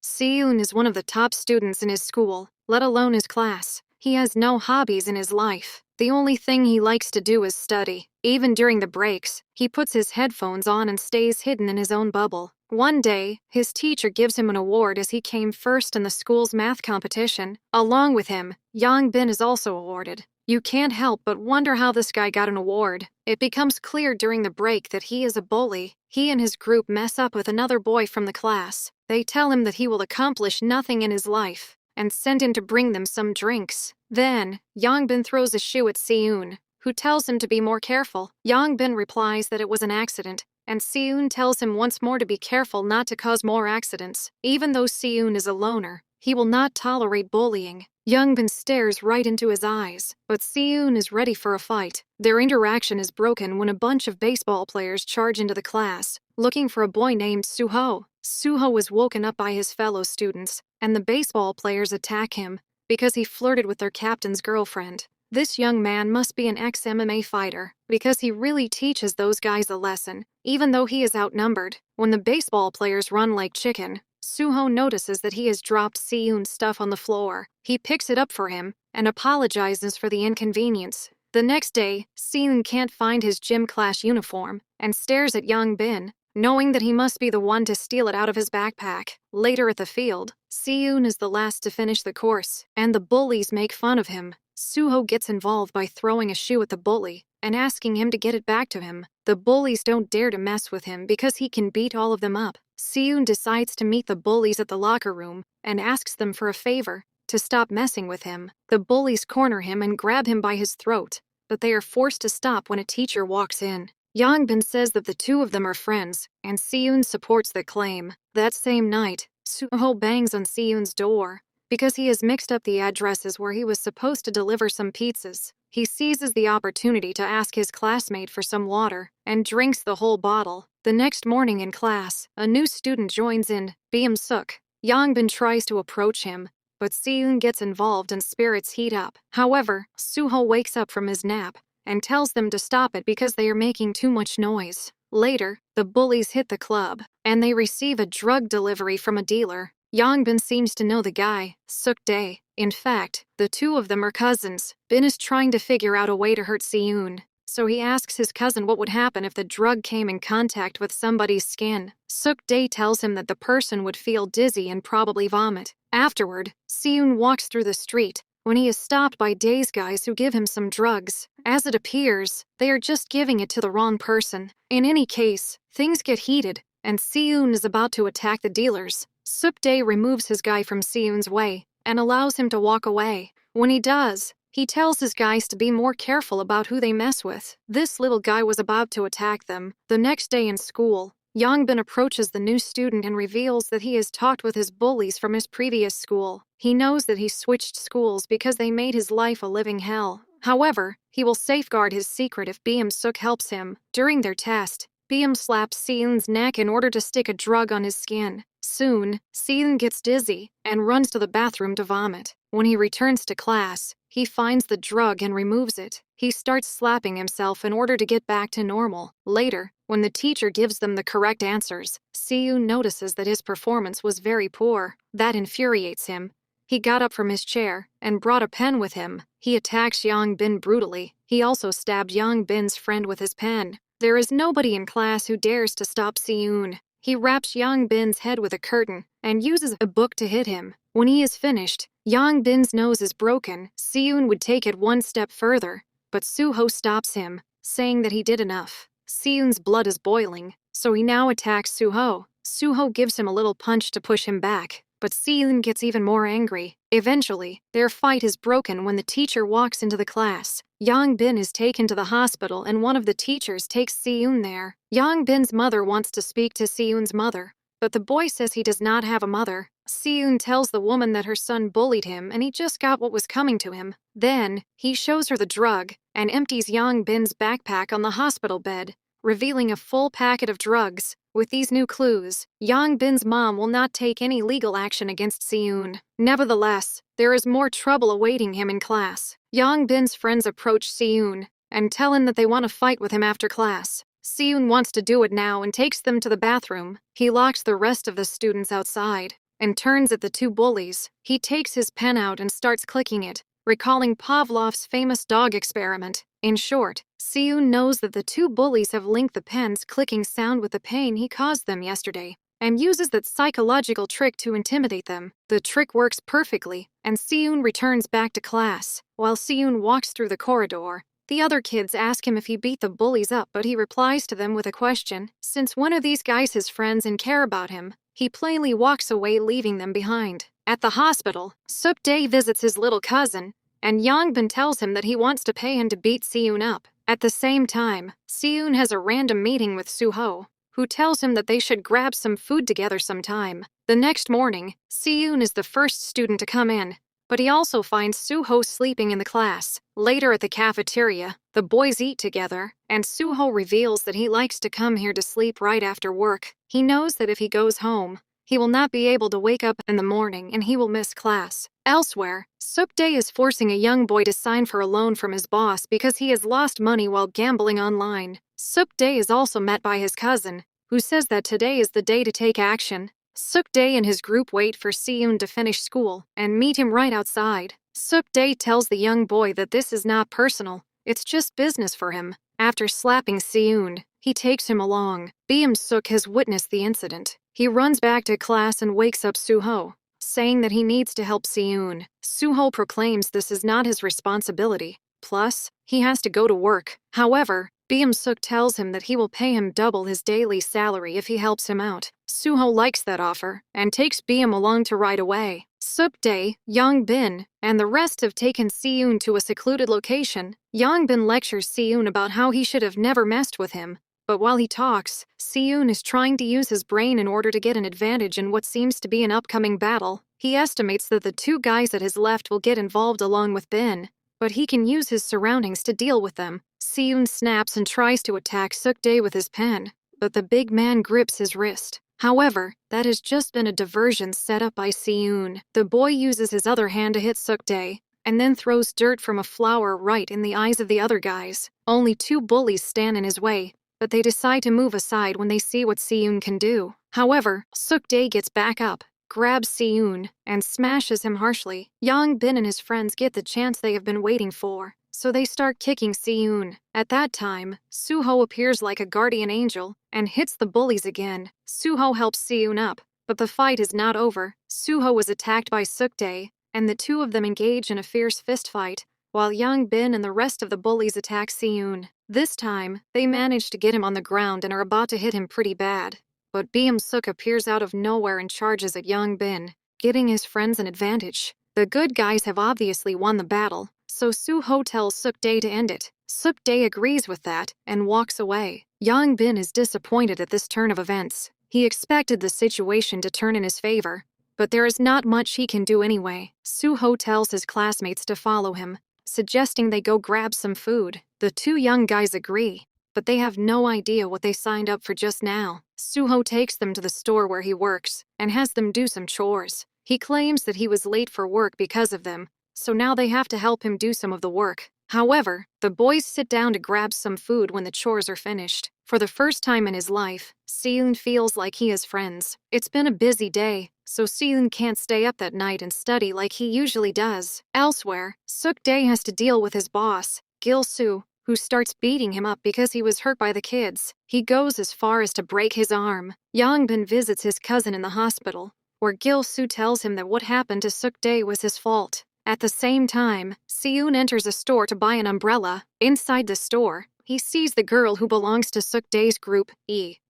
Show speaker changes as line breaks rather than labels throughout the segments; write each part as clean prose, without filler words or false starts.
Seyun is one of the top students in his school, let alone his class. He has no hobbies in his life. The only thing he likes to do is study. Even during the breaks, he puts his headphones on and stays hidden in his own bubble. One day, his teacher gives him an award as he came first in the school's math competition. Along with him, Yang Bin is also awarded. You can't help but wonder how this guy got an award. It becomes clear during the break that he is a bully. He and his group mess up with another boy from the class. They tell him that he will accomplish nothing in his life and send him to bring them some drinks. Then, Yangbin throws a shoe at Seyun, who tells him to be more careful. Yangbin replies that it was an accident, and Seyun tells him once more to be careful not to cause more accidents. Even though Seyun is a loner, he will not tolerate bullying. Yangbin stares right into his eyes, but Seyun is ready for a fight. Their interaction is broken when a bunch of baseball players charge into the class, looking for a boy named Suho. Suho is woken up by his fellow students, and the baseball players attack him because he flirted with their captain's girlfriend. This young man must be an ex-MMA fighter, because he really teaches those guys a lesson, even though he is outnumbered. When the baseball players run like chicken, Suho notices that he has dropped Seyun's stuff on the floor. He picks it up for him and apologizes for the inconvenience. The next day, Seyun can't find his gym class uniform and stares at Young Bin, knowing that he must be the one to steal it out of his backpack. Later at the field, Seyun is the last to finish the course, and the bullies make fun of him. Suho gets involved by throwing a shoe at the bully and asking him to get it back to him. The bullies don't dare to mess with him because he can beat all of them up. Seyun decides to meet the bullies at the locker room and asks them for a favor, to stop messing with him. The bullies corner him and grab him by his throat, but they are forced to stop when a teacher walks in. Yangbin says that the two of them are friends, and Seyun supports the claim. That same night, Suho bangs on Seyun's door because he has mixed up the addresses where he was supposed to deliver some pizzas. He seizes the opportunity to ask his classmate for some water and drinks the whole bottle. The next morning in class, a new student joins in, Suk. Yangbin tries to approach him, but Seyun gets involved and spirits heat up. However, Suho wakes up from his nap and tells them to stop it because they are making too much noise. Later, the bullies hit the club, and they receive a drug delivery from a dealer. Yangbin seems to know the guy, Suk Dae. In fact, the two of them are cousins. Bin is trying to figure out a way to hurt Seyun, so he asks his cousin what would happen if the drug came in contact with somebody's skin. Suk Dae tells him that the person would feel dizzy and probably vomit. Afterward, Seyun walks through the street when he is stopped by Dae's guys who give him some drugs. As it appears, they are just giving it to the wrong person. In any case, things get heated, and Seyun is about to attack the dealers. Suk Dae removes his guy from Seyun's way and allows him to walk away. When he does, he tells his guys to be more careful about who they mess with. This little guy was about to attack them. The next day in school, Yangbin approaches the new student and reveals that he has talked with his bullies from his previous school. He knows that he switched schools because they made his life a living hell. However, he will safeguard his secret if Suk helps him. During their test, slaps Seyun's neck in order to stick a drug on his skin. Soon, Seyun gets dizzy and runs to the bathroom to vomit. When he returns to class, he finds the drug and removes it. He starts slapping himself in order to get back to normal. Later, when the teacher gives them the correct answers, Seyun notices that his performance was very poor. That infuriates him. He got up from his chair and brought a pen with him. He attacks Yang Bin brutally. He also stabbed Yang Bin's friend with his pen. There is nobody in class who dares to stop Seyun. He wraps Yang Bin's head with a curtain and uses a book to hit him. When he is finished, Yang Bin's nose is broken. Seyun would take it one step further, but Suho stops him, saying that he did enough. Seyun's blood is boiling, so he now attacks Suho. Suho gives him a little punch to push him back, but Seyun gets even more angry. Eventually, their fight is broken when the teacher walks into the class. Yang Bin is taken to the hospital and one of the teachers takes Seyun there. Yang Bin's mother wants to speak to Seyun's mother, but the boy says he does not have a mother. Seyun tells the woman that her son bullied him and he just got what was coming to him. Then, he shows her the drug and empties Yang Bin's backpack on the hospital bed, revealing a full packet of drugs. With these new clues, Yang Bin's mom will not take any legal action against Seyun. Nevertheless, there is more trouble awaiting him in class. Yang Bin's friends approach Seyun and tell him that they want to fight with him after class. Seyun wants to do it now and takes them to the bathroom. He locks the rest of the students outside. and turns at the two bullies. He takes his pen out and starts clicking it, recalling Pavlov's famous dog experiment. In short, Seun knows that the two bullies have linked the pen's clicking sound with the pain he caused them yesterday, and uses that psychological trick to intimidate them. The trick works perfectly, and Seun returns back to class. While Seun walks through the corridor, the other kids ask him if he beat the bullies up, but he replies to them with a question. Since one of these guys is friends and care about him, he plainly walks away, leaving them behind. At the hospital, Suk-dae visits his little cousin, and Yongbin tells him that he wants to pay him to beat Seun up. At the same time, Seun has a random meeting with Suho, who tells him that they should grab some food together sometime. The next morning, Seun is the first student to come in, but he also finds Suho sleeping in the class. Later at the cafeteria, the boys eat together, and Suho reveals that he likes to come here to sleep right after work. He knows that if he goes home, he will not be able to wake up in the morning and he will miss class. Elsewhere, Suk-dae is forcing a young boy to sign for a loan from his boss because he has lost money while gambling online. Suk-dae is also met by his cousin, who says that today is the day to take action. Suk-dae and his group wait for Seun to finish school and meet him right outside. Suk-dae tells the young boy that this is not personal, it's just business for him. After slapping Seun, he takes him along. Beum-suk has witnessed the incident. He runs back to class and wakes up Suho, saying that he needs to help Seun. Suho proclaims this is not his responsibility. Plus, he has to go to work. However, Beum-suk tells him that he will pay him double his daily salary if he helps him out. Suho likes that offer and takes Beum along to ride away. Suk-dae, Yongbin, and the rest have taken Seun to a secluded location. Yongbin lectures Seun about how he should have never messed with him. But while he talks, Seun is trying to use his brain in order to get an advantage in what seems to be an upcoming battle. He estimates that the two guys at his left will get involved along with Bin, but he can use his surroundings to deal with them. Seun snaps and tries to attack Suk-dae with his pen, but the big man grips his wrist. However, that has just been a diversion set up by Seun. The boy uses his other hand to hit Suk-dae, and then throws dirt from a flower right in the eyes of the other guys. Only two bullies stand in his way, but they decide to move aside when they see what Seun can do. However, Suk-dae gets back up, grabs Seun, and smashes him harshly. Yongbin and his friends get the chance they have been waiting for, so they start kicking Seun. At that time, Suho appears like a guardian angel and hits the bullies again. Suho helps Seun up, but the fight is not over. Suho is attacked by Suk-dae, and the two of them engage in a fierce fistfight, while Yongbin and the rest of the bullies attack Seun. This time, they manage to get him on the ground and are about to hit him pretty bad. But Beum-suk appears out of nowhere and charges at Yongbin, getting his friends an advantage. The good guys have obviously won the battle, so Suho tells Suk-dae to end it. Suk-dae agrees with that and walks away. Yongbin is disappointed at this turn of events. He expected the situation to turn in his favor, but there is not much he can do anyway. Suho tells his classmates to follow him, suggesting they go grab some food. The two young guys agree, but they have no idea what they signed up for just now. Suho takes them to the store where he works and has them do some chores. He claims that he was late for work because of them, so now they have to help him do some of the work. However, the boys sit down to grab some food when the chores are finished. For the first time in his life, Seun feels like he has friends. It's been a busy day, so Seun can't stay up that night and study like he usually does. Elsewhere, Suk-dae has to deal with his boss, Gil-soo, who starts beating him up because he was hurt by the kids. He goes as far as to break his arm. Yongbin visits his cousin in the hospital, where Gil-soo tells him that what happened to Suk-dae was his fault. At the same time, Seun enters a store to buy an umbrella. Inside the store, he sees the girl who belongs to Suk-dae's group,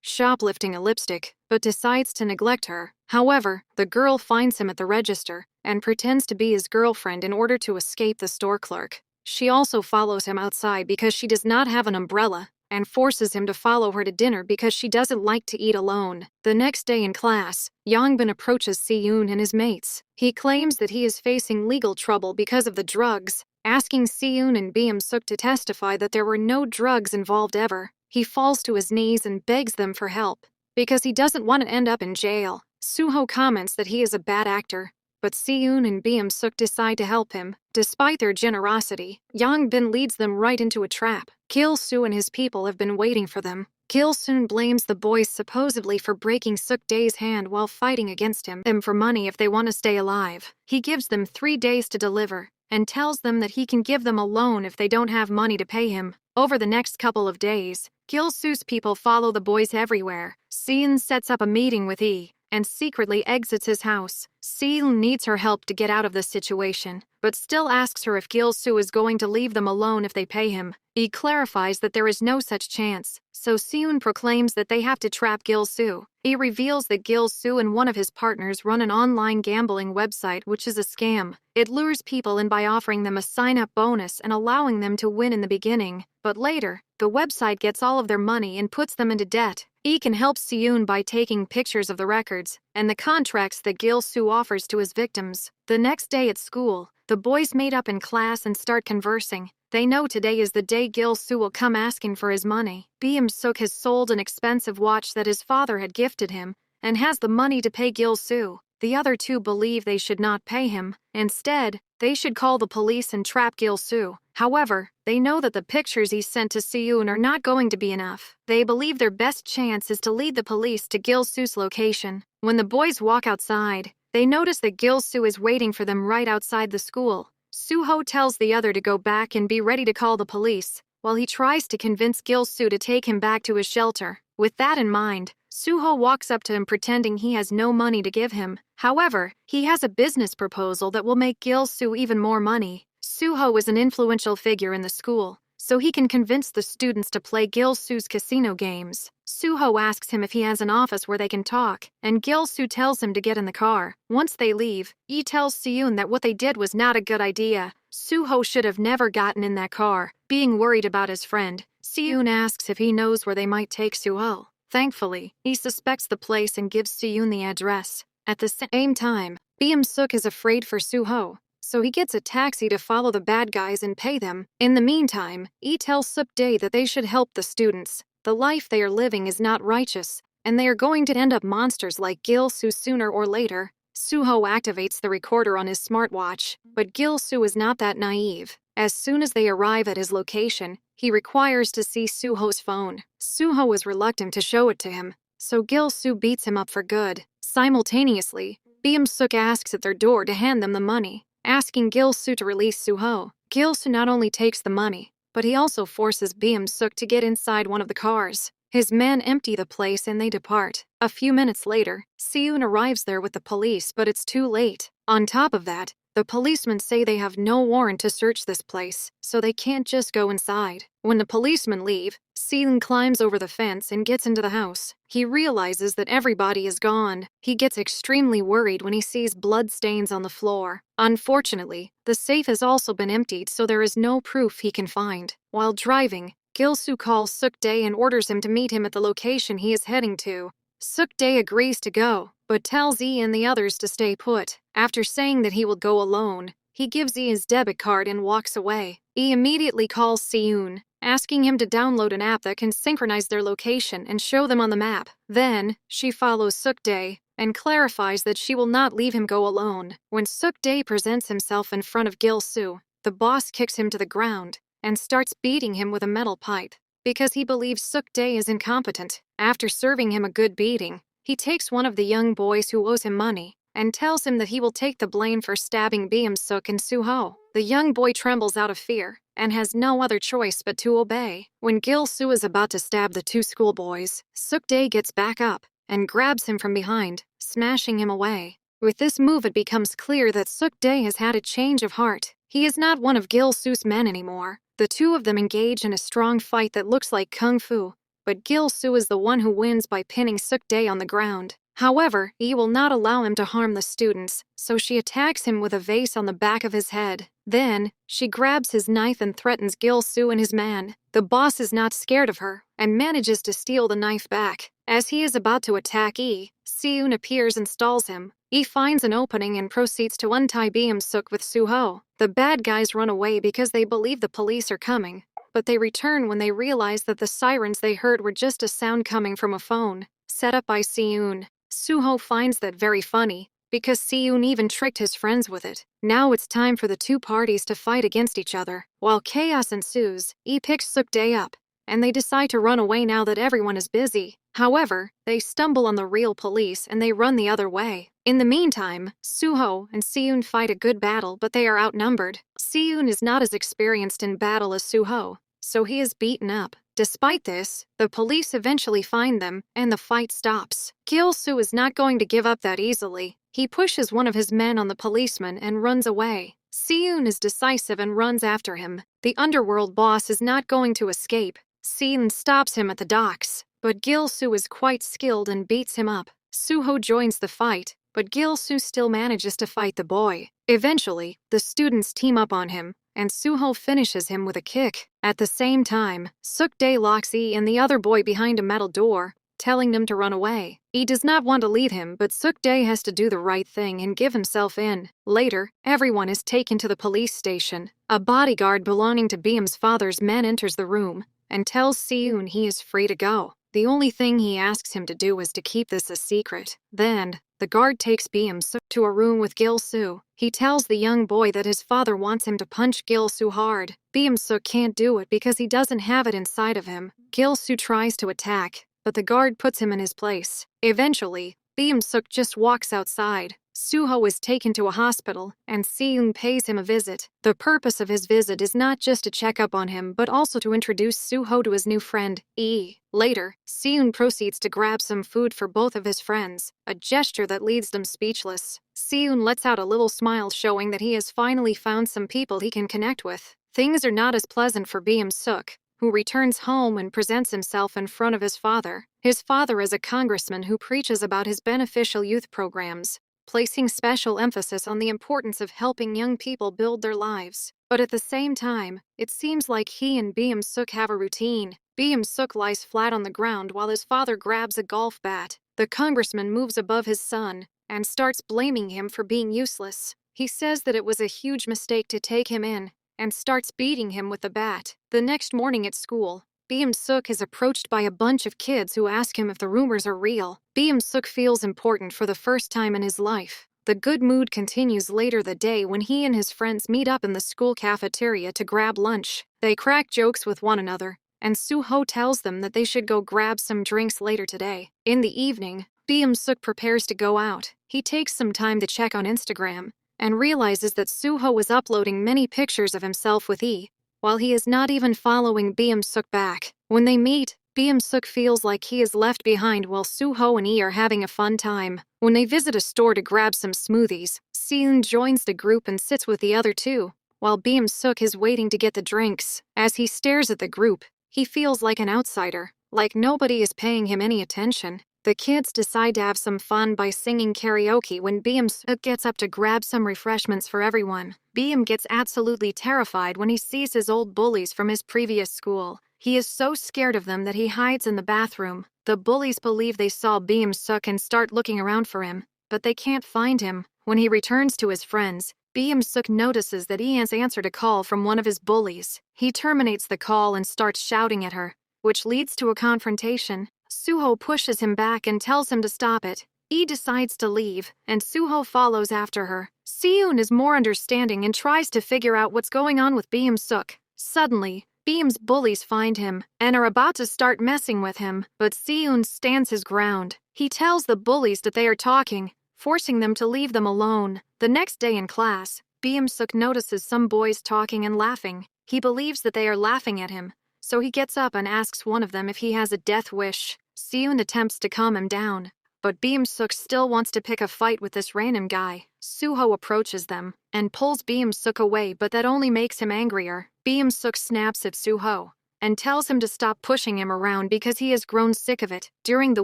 shoplifting a lipstick, but decides to neglect her. However, the girl finds him at the register and pretends to be his girlfriend in order to escape the store clerk. She also follows him outside because she does not have an umbrella, and forces him to follow her to dinner because she doesn't like to eat alone. The next day in class, Yongbin approaches Seun and his mates. He claims that he is facing legal trouble because of the drugs, asking Seun and Beum-suk to testify that there were no drugs involved ever. He falls to his knees and begs them for help, because he doesn't want to end up in jail. Suho comments that he is a bad actor, but Seun and Beum-suk decide to help him. Despite their generosity, Yang Bin leads them right into a trap. Gil-soo and his people have been waiting for them. Gil-soon blames the boys supposedly for breaking Suk-dae's hand while fighting against him for money if they want to stay alive. He gives them 3 days to deliver, and tells them that he can give them a loan if they don't have money to pay him. Over the next couple of days, Gil-soo's people follow the boys everywhere. Seon sets up a meeting with Yi and secretly exits his house. Seon needs her help to get out of this situation, but still asks her if Gil-soo is going to leave them alone if they pay him. He clarifies that there is no such chance, so Seon proclaims that they have to trap Gil-soo. He reveals that Gil-soo and one of his partners run an online gambling website which is a scam. It lures people in by offering them a sign-up bonus and allowing them to win in the beginning, but later, the website gets all of their money and puts them into debt. He can help Seon by taking pictures of the records and the contracts that Gil-soo offers to his victims. The next day at school, the boys meet up in class and start conversing. They know today is the day Gil-soo will come asking for his money. Beom-suk has sold an expensive watch that his father had gifted him and has the money to pay Gil-soo. The other two believe they should not pay him. Instead, they should call the police and trap Gil-soo. However, they know that the pictures he sent to Seon are not going to be enough. They believe their best chance is to lead the police to Gil-soo's location. When the boys walk outside, they notice that Gil-soo is waiting for them right outside the school. Soo-ho tells the other to go back and be ready to call the police, while he tries to convince Gil-soo to take him back to his shelter. With that in mind, Soo-ho walks up to him pretending he has no money to give him. However, he has a business proposal that will make Gil-soo even more money. Soo-ho is an influential figure in the school, so he can convince the students to play Gil-soo's casino games. Soo-ho asks him if he has an office where they can talk, and Gil-soo tells him to get in the car. Once they leave, Yi tells Seon that what they did was not a good idea. Soo-ho should have never gotten in that car. Being worried about his friend, Seon asks if he knows where they might take Soo-ho. Thankfully, he suspects the place and gives Seon the address. At the same time, Beom-suk is afraid for Soo-ho, so he gets a taxi to follow the bad guys and pay them. In the meantime, Yi tells Suk-dae that they should help the students. The life they are living is not righteous, and they are going to end up monsters like Gil-soo sooner or later. Soo-ho activates the recorder on his smartwatch, but Gil-soo is not that naive. As soon as they arrive at his location, he requires to see Soo-ho's phone. Soo-ho is reluctant to show it to him, so Gil-soo beats him up for good. Simultaneously, Beom-suk asks at their door to hand them the money, asking Gil-soo to release Soo-ho. Gil-soo not only takes the money, but he also forces Beom-suk to get inside one of the cars. His men empty the place and they depart. A few minutes later, Seon arrives there with the police, but it's too late. On top of that, the policemen say they have no warrant to search this place, so they can't just go inside. When the policemen leave, Seon climbs over the fence and gets into the house. He realizes that everybody is gone. He gets extremely worried when he sees blood stains on the floor. Unfortunately, the safe has also been emptied, so there is no proof he can find. While driving, Gil-soo calls Suk-dae and orders him to meet him at the location he is heading to. Suk-dae agrees to go, but tells Yi and the others to stay put. After saying that he will go alone, he gives Yi his debit card and walks away. Yi immediately calls Seon, asking him to download an app that can synchronize their location and show them on the map. Then, she follows Suk-dae and clarifies that she will not leave him go alone. When Suk-dae presents himself in front of Gil-soo, the boss kicks him to the ground and starts beating him with a metal pipe because he believes Suk-dae is incompetent. After serving him a good beating, he takes one of the young boys who owes him money and tells him that he will take the blame for stabbing Beom-suk and Soo-ho. The young boy trembles out of fear and has no other choice but to obey. When Gil-soo is about to stab the two schoolboys, Suk-dae gets back up and grabs him from behind, smashing him away. With this move, it becomes clear that Suk-dae has had a change of heart. He is not one of Gil-soo's men anymore. The two of them engage in a strong fight that looks like kung fu, but Gil-soo is the one who wins by pinning Suk-dae on the ground. However, Yi will not allow him to harm the students, so she attacks him with a vase on the back of his head. Then, she grabs his knife and threatens Gil-soo and his man. The boss is not scared of her and manages to steal the knife back. As he is about to attack Yi, Seon appears and stalls him. Yi finds an opening and proceeds to untie Beom-suk with Soo-ho. The bad guys run away because they believe the police are coming, but they return when they realize that the sirens they heard were just a sound coming from a phone set up by Seon. Soo-ho finds that very funny, because Siyun even tricked his friends with it. Now it's time for the two parties to fight against each other. While chaos ensues, Yi picks Suk-dae up, and they decide to run away now that everyone is busy. However, they stumble on the real police and they run the other way. In the meantime, Suho and Siyun fight a good battle, but they are outnumbered. Siyun is not as experienced in battle as Suho, so he is beaten up. Despite this, the police eventually find them, and the fight stops. Gil-soo is not going to give up that easily. He pushes one of his men on the policeman and runs away. Siyun is decisive and runs after him. The underworld boss is not going to escape. Siyun stops him at the docks, but Gil-soo is quite skilled and beats him up. Suho joins the fight, but Gil-soo still manages to fight the boy. Eventually, the students team up on him, and Suho finishes him with a kick. At the same time, Suk-dae locks Yi and the other boy behind a metal door, telling them to run away. Yi does not want to leave him, but Suk-dae has to do the right thing and give himself in. Later, everyone is taken to the police station. A bodyguard belonging to Beam's father's men enters the room and tells Siyun he is free to go. The only thing he asks him to do is to keep this a secret. Then, the guard takes Beam-suk to a room with Gil-soo. He tells the young boy that his father wants him to punch Gil-soo hard. Beam-suk can't do it because he doesn't have it inside of him. Gil-soo tries to attack, but the guard puts him in his place. Eventually, Beam-suk just walks outside. Suho is taken to a hospital, and Siyun pays him a visit. The purpose of his visit is not just to check up on him, but also to introduce Suho to his new friend, Yi. Later, Siyun proceeds to grab some food for both of his friends, a gesture that leaves them speechless. Siyun lets out a little smile, showing that he has finally found some people he can connect with. Things are not as pleasant for Beam-suk, who returns home and presents himself in front of his father. His father is a congressman who preaches about his beneficial youth programs, placing special emphasis on the importance of helping young people build their lives. But at the same time, it seems like he and Beam-suk have a routine. Beam-suk lies flat on the ground while his father grabs a golf bat. The congressman moves above his son and starts blaming him for being useless. He says that it was a huge mistake to take him in and starts beating him with the bat. The next morning at school, Beam-suk is approached by a bunch of kids who ask him if the rumors are real. Beam-suk feels important for the first time in his life. The good mood continues later the day when he and his friends meet up in the school cafeteria to grab lunch. They crack jokes with one another, and Suho tells them that they should go grab some drinks later today. In the evening, Beam-suk prepares to go out. He takes some time to check on Instagram and realizes that Suho is uploading many pictures of himself with Yi, while he is not even following Beam-suk back. When they meet, Beam-suk feels like he is left behind while Suho and Yi are having a fun time. When they visit a store to grab some smoothies, Siyun joins the group and sits with the other two, while Beam-suk is waiting to get the drinks. As he stares at the group, he feels like an outsider, like nobody is paying him any attention. The kids decide to have some fun by singing karaoke when Beam-suk gets up to grab some refreshments for everyone. Beam gets absolutely terrified when he sees his old bullies from his previous school. He is so scared of them that he hides in the bathroom. The bullies believe they saw Beam-suk and start looking around for him, but they can't find him. When he returns to his friends, Beam-suk notices that he has answered a call from one of his bullies. He terminates the call and starts shouting at her, which leads to a confrontation. Suho pushes him back and tells him to stop it. Yi decides to leave, and Suho follows after her. Siyun is more understanding and tries to figure out what's going on with Beam-suk. Suddenly, Beam's bullies find him and are about to start messing with him, but Siyun stands his ground. He tells the bullies that they are talking, forcing them to leave them alone. The next day in class, Beam-suk notices some boys talking and laughing. He believes that they are laughing at him, so he gets up and asks one of them if he has a death wish. Siyun attempts to calm him down, but Beam-suk still wants to pick a fight with this random guy. Suho approaches them and pulls Beam-suk away, but that only makes him angrier. Beam-suk snaps at Suho and tells him to stop pushing him around because he has grown sick of it. During the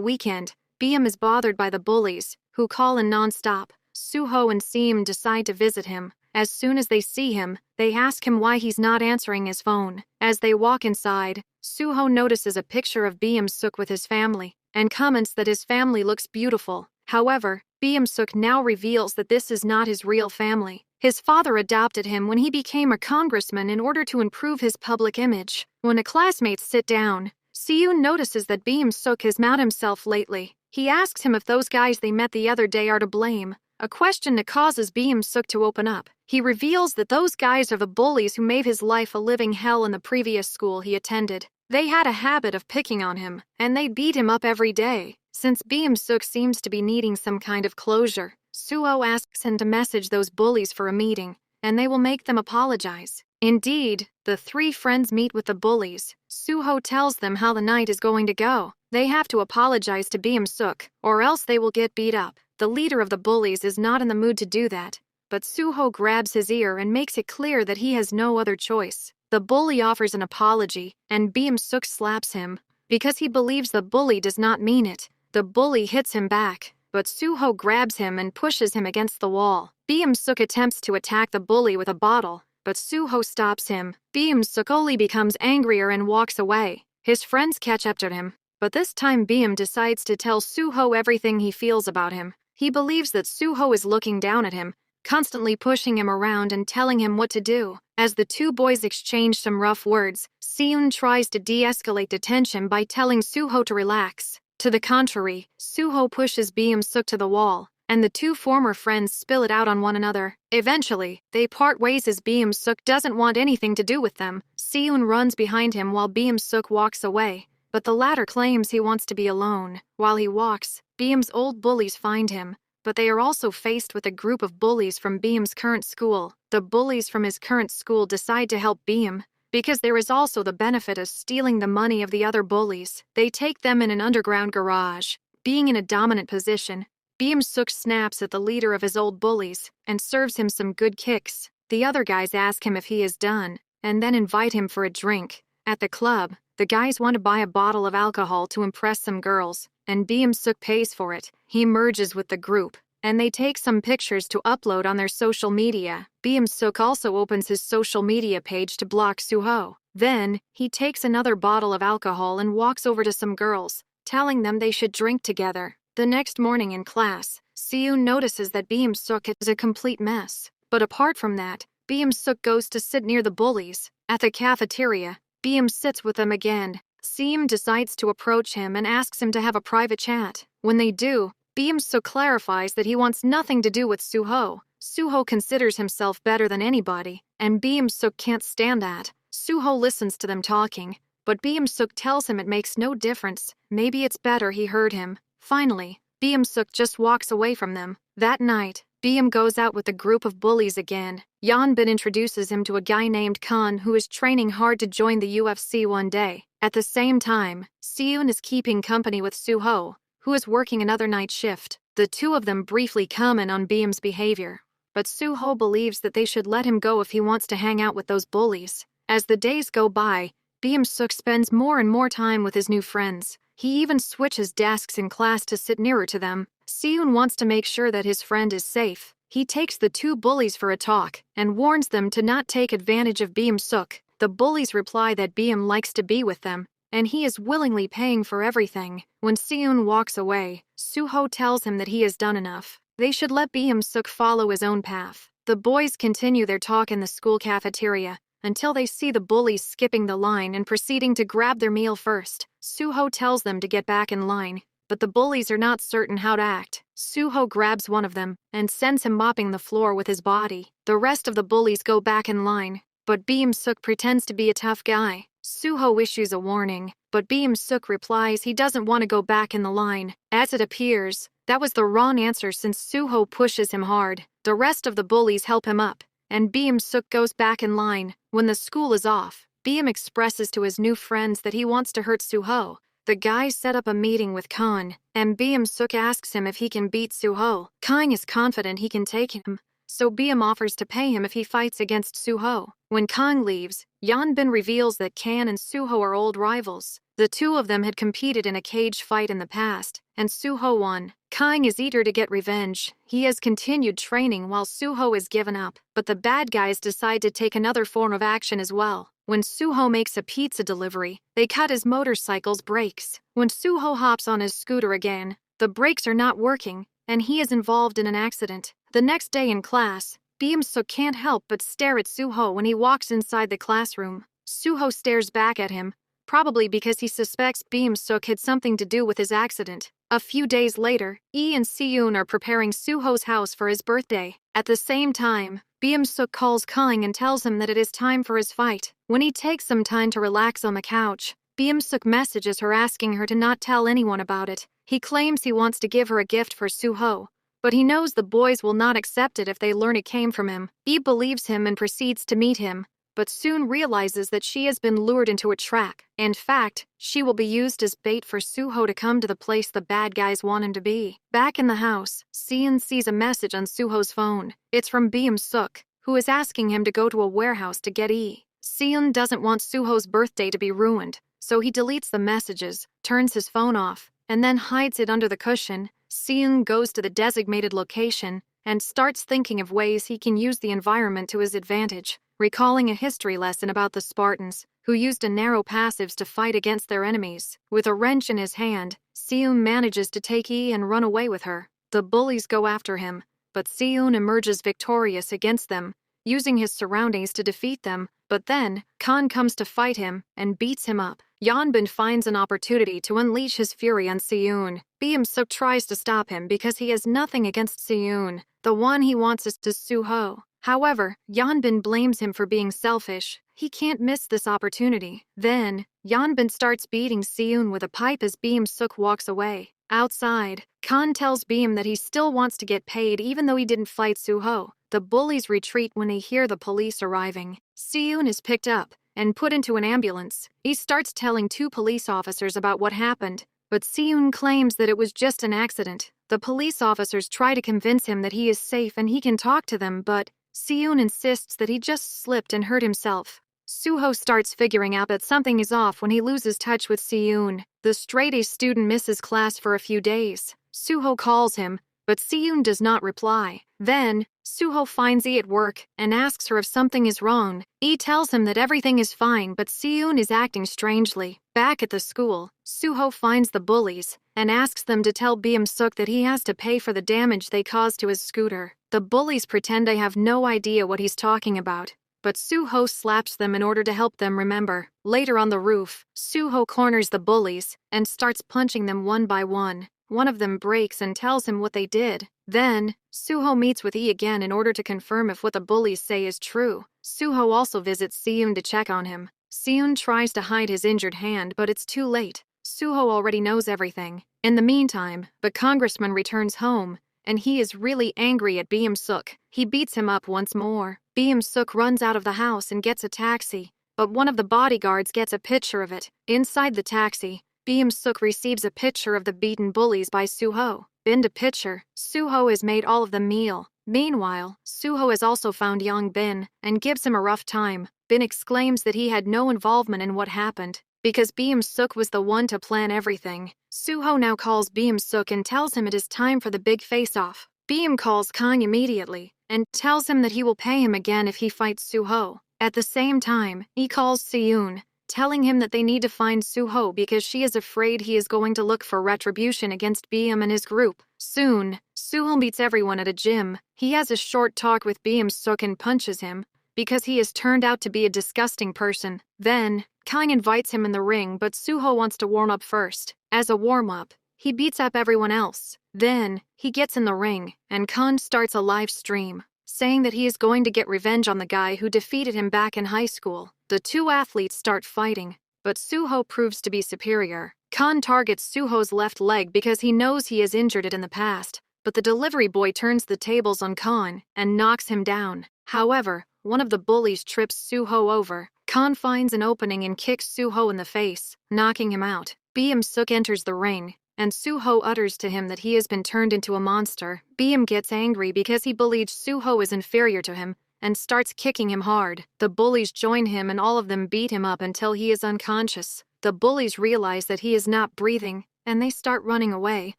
weekend, Beam is bothered by the bullies, who call in non-stop. Suho and Seem decide to visit him. As soon as they see him, they ask him why he's not answering his phone. As they walk inside, Suho notices a picture of Beam-suk with his family and comments that his family looks beautiful. However, Beam-suk now reveals that this is not his real family. His father adopted him when he became a congressman in order to improve his public image. When a classmate sits down, Siyun notices that Beam-suk has mad himself lately. He asks him if those guys they met the other day are to blame, a question that causes Beam-suk to open up. He reveals that those guys are the bullies who made his life a living hell in the previous school he attended. They had a habit of picking on him, and they beat him up every day. Since Beam-suk seems to be needing some kind of closure, Suho asks him to message those bullies for a meeting, and they will make them apologize. Indeed, the three friends meet with the bullies. Suho tells them how the night is going to go. They have to apologize to Beam-suk, or else they will get beat up. The leader of the bullies is not in the mood to do that, but Suho grabs his ear and makes it clear that he has no other choice. The bully offers an apology, and Beam-suk slaps him. Because he believes the bully does not mean it, the bully hits him back, but Suho grabs him and pushes him against the wall. Beam-suk attempts to attack the bully with a bottle, but Suho stops him. Beam-suk only becomes angrier and walks away. His friends catch up to him, but this time Beam decides to tell Suho everything he feels about him. He believes that Suho is looking down at him, constantly pushing him around and telling him what to do. As the two boys exchange some rough words, Seun tries to de-escalate the tension by telling Suho to relax. To the contrary, Suho pushes Beam-suk to the wall, and the two former friends spill it out on one another. Eventually, they part ways as Beam-suk doesn't want anything to do with them. Seun runs behind him while Beam-suk walks away, but the latter claims he wants to be alone. While he walks, Beam's old bullies find him, but they are also faced with a group of bullies from Beam's current school. The bullies from his current school decide to help Beam, because there is also the benefit of stealing the money of the other bullies. They take them in an underground garage. Being in a dominant position, Beam-suk snaps at the leader of his old bullies and serves him some good kicks. The other guys ask him if he is done, and then invite him for a drink. At the club, the guys want to buy a bottle of alcohol to impress some girls, and Beam-suk pays for it. He merges with the group, and they take some pictures to upload on their social media. Beam-suk also opens his social media page to block Suho. Then, he takes another bottle of alcohol and walks over to some girls, telling them they should drink together. The next morning in class, Seun notices that Beam-suk is a complete mess. But apart from that, Beam-suk goes to sit near the bullies. At the cafeteria, Beam sits with them again. Seum decides to approach him and asks him to have a private chat. When they do, Beam-suk clarifies that he wants nothing to do with Suho. Suho considers himself better than anybody, and Beam-suk can't stand that. Suho listens to them talking, but Beam-suk tells him it makes no difference. Maybe it's better he heard him. Finally, Beam-suk just walks away from them. That night, Beam goes out with a group of bullies again. Yeonbin introduces him to a guy named Khan who is training hard to join the UFC one day. At the same time, Seun is keeping company with Suho, who is working another night shift. The two of them briefly comment on Beam's behavior, but Suho believes that they should let him go if he wants to hang out with those bullies. As the days go by, Beam-suk spends more and more time with his new friends. He even switches desks in class to sit nearer to them. Seun wants to make sure that his friend is safe. He takes the two bullies for a talk and warns them to not take advantage of Beam-suk. The bullies reply that Beam likes to be with them, and he is willingly paying for everything. When Seun walks away, Suho tells him that he has done enough. They should let Beam-suk follow his own path. The boys continue their talk in the school cafeteria until they see the bullies skipping the line and proceeding to grab their meal first. Suho tells them to get back in line, but the bullies are not certain how to act. Suho grabs one of them and sends him mopping the floor with his body. The rest of the bullies go back in line, but Beam-suk pretends to be a tough guy. Suho issues a warning, but Beam-suk replies he doesn't want to go back in the line. As it appears, that was the wrong answer since Suho pushes him hard. The rest of the bullies help him up, and Beam-suk goes back in line. When the school is off, Beam expresses to his new friends that he wants to hurt Suho. The guys set up a meeting with Khan, and Beam-suk asks him if he can beat Suho. Khan is confident he can take him, so Beam offers to pay him if he fights against Suho. When Kang leaves, Yeonbin reveals that Kan and Suho are old rivals. The two of them had competed in a cage fight in the past, and Suho won. Kang is eager to get revenge. He has continued training while Suho is given up, but the bad guys decide to take another form of action as well. When Suho makes a pizza delivery, they cut his motorcycle's brakes. When Suho hops on his scooter again, the brakes are not working, and he is involved in an accident. The next day in class, Beam-suk can't help but stare at Suho when he walks inside the classroom. Suho stares back at him, probably because he suspects Beam-suk had something to do with his accident. A few days later, Lee and Seyoon are preparing Suho's house for his birthday. At the same time, Beam-suk calls Kang and tells him that it is time for his fight. When he takes some time to relax on the couch, Beam-suk messages her asking her to not tell anyone about it. He claims he wants to give her a gift for Suho, but he knows the boys will not accept it if they learn it came from him. Lee believes him and proceeds to meet him, but soon realizes that she has been lured into a trap. In fact, she will be used as bait for Suho to come to the place the bad guys want him to be. Back in the house, Seon sees a message on Suho's phone. It's from Beam-suk, who is asking him to go to a warehouse to get E. Seon doesn't want Suho's birthday to be ruined, so he deletes the messages, turns his phone off, and then hides it under the cushion. Seon goes to the designated location and starts thinking of ways he can use the environment to his advantage. Recalling a history lesson about the Spartans, who used a narrow passives to fight against their enemies. With a wrench in his hand, Seon manages to take E and run away with her. The bullies go after him, but Seon emerges victorious against them, using his surroundings to defeat them. But then, Khan comes to fight him and beats him up. Yeonbin finds an opportunity to unleash his fury on Seyoon. Beam-suk tries to stop him because he has nothing against Seyoon. The one he wants is to Suho. However, Yeonbin blames him for being selfish. He can't miss this opportunity. Then, Yeonbin starts beating Seyoon with a pipe as Beam-suk walks away. Outside, Khan tells Beam that he still wants to get paid even though he didn't fight Suho. The bullies retreat when they hear the police arriving. Seyoon is picked up and put into an ambulance. He starts telling 2 police officers about what happened, but Seyoon claims that it was just an accident. The police officers try to convince him that he is safe and he can talk to them, but Seyoon insists that he just slipped and hurt himself. Suho starts figuring out that something is off when he loses touch with Seyoon. The straight-A student misses class for a few days. Suho calls him, but Seyoon does not reply. Then, Suho finds E at work and asks her if something is wrong. E tells him that everything is fine, but Seyoon is acting strangely. Back at the school, Suho finds the bullies and asks them to tell Beam-suk that he has to pay for the damage they caused to his scooter. The bullies pretend they have no idea what he's talking about, but Suho slaps them in order to help them remember. Later on the roof, Suho corners the bullies and starts punching them one by one. One of them breaks and tells him what they did. Then, Suho meets with E again in order to confirm if what the bullies say is true. Suho also visits Seyoon to check on him. Seyoon tries to hide his injured hand, but it's too late. Suho already knows everything. In the meantime, the congressman returns home, and he is really angry at Beam-suk. He beats him up once more. Beam-suk runs out of the house and gets a taxi, but one of the bodyguards gets a picture of it. Inside the taxi, Beam-suk receives a picture of the beaten bullies by Suho. In the picture, Suho has made all of them meal. Meanwhile, Suho has also found young Bin and gives him a rough time. Bin exclaims that he had no involvement in what happened, because Beam-suk was the one to plan everything. Suho now calls Beam-suk and tells him it is time for the big face-off. Beam calls Kang immediately and tells him that he will pay him again if he fights Suho. At the same time, he calls Seyoon, telling him that they need to find Suho because she is afraid he is going to look for retribution against Beam and his group. Soon, Suho meets everyone at a gym. He has a short talk with Beam-suk and punches him because he has turned out to be a disgusting person. Then, Kang invites him in the ring, but Suho wants to warm up first. As a warm-up, he beats up everyone else. Then, he gets in the ring, and Kang starts a live stream, saying that he is going to get revenge on the guy who defeated him back in high school. The 2 athletes start fighting, but Suho proves to be superior. Khan targets Suho's left leg because he knows he has injured it in the past, but the delivery boy turns the tables on Khan and knocks him down. However, one of the bullies trips Suho over. Khan finds an opening and kicks Suho in the face, knocking him out. Beam-suk enters the ring, and Suho utters to him that he has been turned into a monster. Beam gets angry because he believes Suho is inferior to him and starts kicking him hard. The bullies join him and all of them beat him up until he is unconscious. The bullies realize that he is not breathing, and they start running away,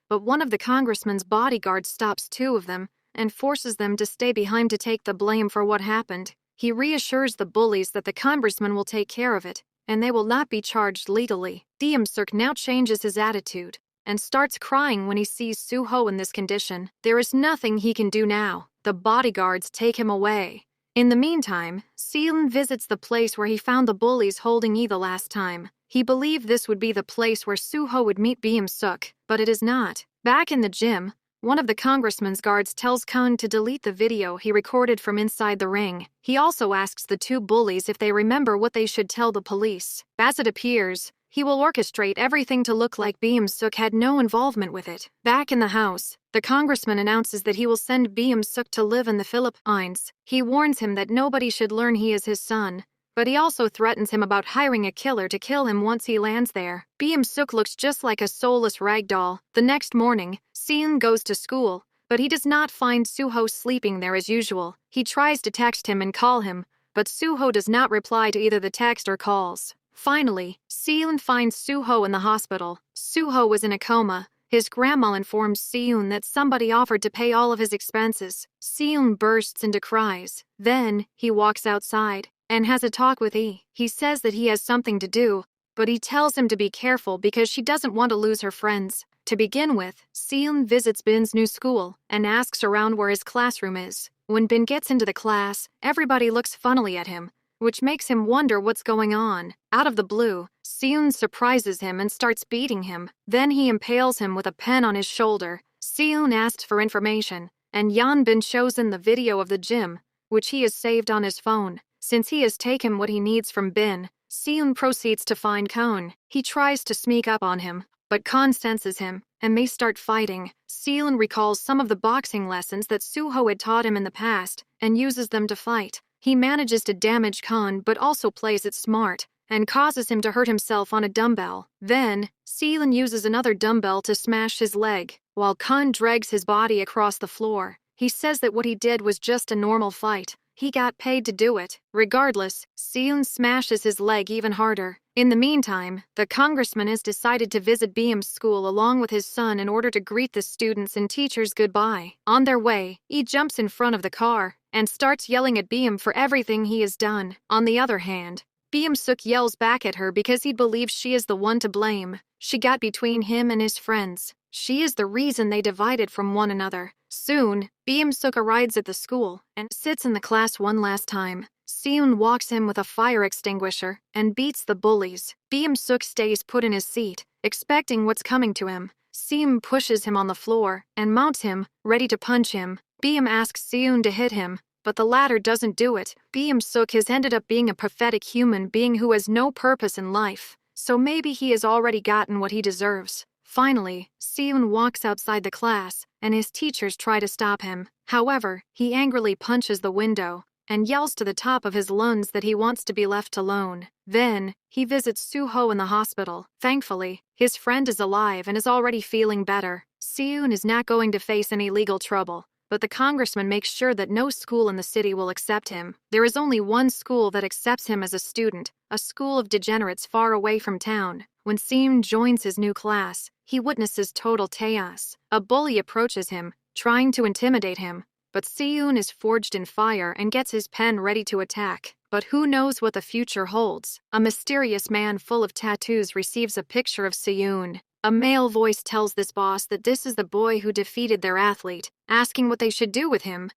but one of the congressman's bodyguards stops 2 of them and forces them to stay behind to take the blame for what happened. He reassures the bullies that the congressman will take care of it, and they will not be charged legally. Beam-suk now changes his attitude and starts crying when he sees Suho in this condition. There is nothing he can do now. The bodyguards take him away. In the meantime, Seon visits the place where he found the bullies holding E the last time. He believed this would be the place where Suho would meet Beam-suk, but it is not. Back in the gym, one of the congressman's guards tells Kun to delete the video he recorded from inside the ring. He also asks the two bullies if they remember what they should tell the police. As it appears, he will orchestrate everything to look like Beam-suk had no involvement with it. Back in the house, the congressman announces that he will send Beam-suk to live in the Philippines. He warns him that nobody should learn he is his son, but he also threatens him about hiring a killer to kill him once he lands there. Beam-suk looks just like a soulless ragdoll. The next morning, Seun goes to school, but he does not find Suho sleeping there as usual. He tries to text him and call him, but Suho does not reply to either the text or calls. Finally, Seun finds Suho in the hospital. Suho was in a coma. His grandma informs Seun that somebody offered to pay all of his expenses. Seun bursts into cries. Then, he walks outside and has a talk with Yi. He says that he has something to do, but he tells him to be careful because she doesn't want to lose her friends. To begin with, Seun visits Bin's new school and asks around where his classroom is. When Bin gets into the class, everybody looks funnily at him, which makes him wonder what's going on. Out of the blue, Seun surprises him and starts beating him. Then he impales him with a pen on his shoulder. Seun asks for information, and Bin shows him the video of the gym, which he has saved on his phone. Since he has taken what he needs from Bin, Seun proceeds to find Kon. He tries to sneak up on him, but Kon senses him, and they start fighting. Seun recalls some of the boxing lessons that Suho had taught him in the past, and uses them to fight. He manages to damage Kon but also plays it smart, and causes him to hurt himself on a dumbbell. Then, Seun uses another dumbbell to smash his leg, while Kon drags his body across the floor. He says that what he did was just a normal fight. He got paid to do it. Regardless, Seun smashes his leg even harder. In the meantime, the congressman has decided to visit Beam's school along with his son in order to greet the students and teachers goodbye. On their way, he jumps in front of the car and starts yelling at Beam for everything he has done. On the other hand, Beam-suk yells back at her because he believes she is the one to blame. She got between him and his friends. She is the reason they divided from one another. Soon, Beam-suk arrives at the school and sits in the class one last time. Seun walks in with a fire extinguisher and beats the bullies. Beam-suk stays put in his seat, expecting what's coming to him. Seun pushes him on the floor and mounts him, ready to punch him. Beam asks Seun to hit him, but the latter doesn't do it. Beam-suk has ended up being a pathetic human being who has no purpose in life, so maybe he has already gotten what he deserves. Finally, Seun walks outside the class, and his teachers try to stop him. However, he angrily punches the window and yells to the top of his lungs that he wants to be left alone. Then, he visits Suho in the hospital. Thankfully, his friend is alive and is already feeling better. Seun is not going to face any legal trouble, but the congressman makes sure that no school in the city will accept him. There is only one school that accepts him as a student, a school of degenerates far away from town. When Seun joins his new class, he witnesses total chaos. A bully approaches him, trying to intimidate him, but Seun is forged in fire and gets his pen ready to attack. But who knows what the future holds? A mysterious man full of tattoos receives a picture of Seun. A male voice tells this boss that this is the boy who defeated their athlete, asking what they should do with him.